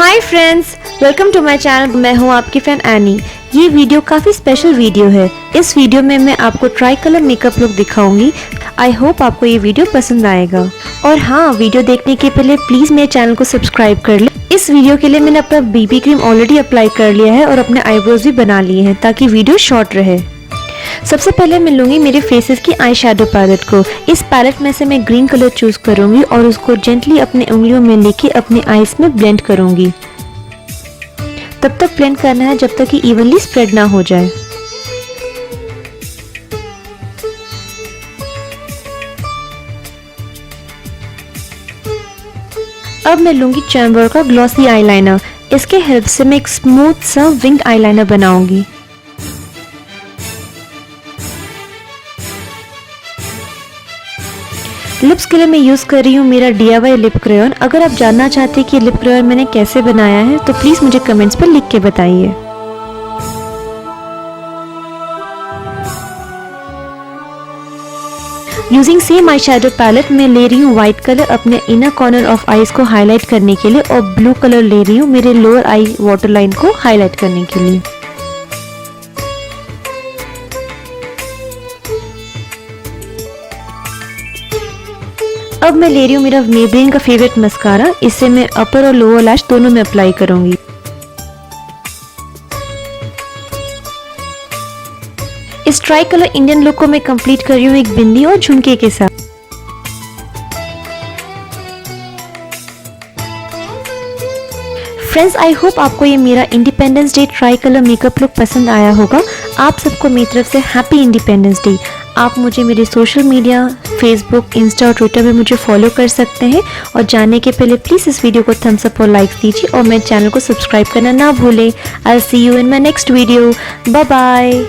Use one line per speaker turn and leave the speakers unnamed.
Hi friends, welcome to my channel. मैं हूं आपकी फैन एनी। ये वीडियो काफ़ी स्पेशल वीडियो है। इस वीडियो में मैं आपको ट्राई कलर मेकअप लुक दिखाऊंगी। आई होप आपको ये वीडियो पसंद आएगा। और हाँ, वीडियो देखने के पहले प्लीज़ मेरे चैनल को सब्सक्राइब कर ले। इस वीडियो के लिए मैंने अपना बीबी क्रीम ऑलरेडी अप्लाई कर लिया है और अपने आईब्रोज भी बना लिए हैं ताकि वीडियो शॉर्ट रहे। सबसे पहले मैं लूँगी मेरे फेसेस की आई शेडो पैलेट को। इस पैलेट में से मैं ग्रीन कलर चूज़ करूँगी और उसको जेंटली अपने उंगलियों में लेके अपने आईज में ब्लेंड करूँगी। तब तक ब्लेंड करना है जब तक कि इवनली स्प्रेड ना हो जाए। अब मैं लूँगी चैम्बर का ग्लॉसी आईलाइनर। इसके हेल्प से मैं एक स्मूथ सा विंग आईलाइनर बनाऊँगी। लिप्स के लिए मैं यूज़ कर रही हूँ मेरा DIY लिप क्रेयॉन। अगर आप जानना चाहते हैं कि लिप क्रेयॉन मैंने कैसे बनाया है तो प्लीज़ मुझे कमेंट्स पर लिख के बताइए। Using same eye shadow palette में ले रही हूँ व्हाइट कलर अपने इनर कॉर्नर ऑफ आईज को हाईलाइट करने के लिए और ब्लू कलर ले रही हूँ मेरे लोअर आई वाटर लाइन को हाईलाइट करने के लिए। अब मैं ले रही हूँ मेरा मेबेलिन का फेवरेट मस्कारा। इसे मैं अपर और लोअर लैश दोनों में अप्लाई करूंगी। इस ट्राई कलर इंडियन लुक को मैं कंप्लीट कर रही हूँ एक बिंदी और झुमके के साथ। फ्रेंड्स, आई होप आपको ये मेरा independence day try colour makeup look पसंद आया होगा। आप सबको मेरी तरफ से हैप्पी इंडिपेंडेंस डे। आप मुझे मेरे सोशल मीडिया फेसबुक, इंस्टा और ट्विटर में मुझे फॉलो कर सकते हैं। और जाने के पहले प्लीज़ इस वीडियो को थम्स अप और लाइक दीजिए और मेरे चैनल को सब्सक्राइब करना ना भूलें। I will see you in my next video. Bye bye.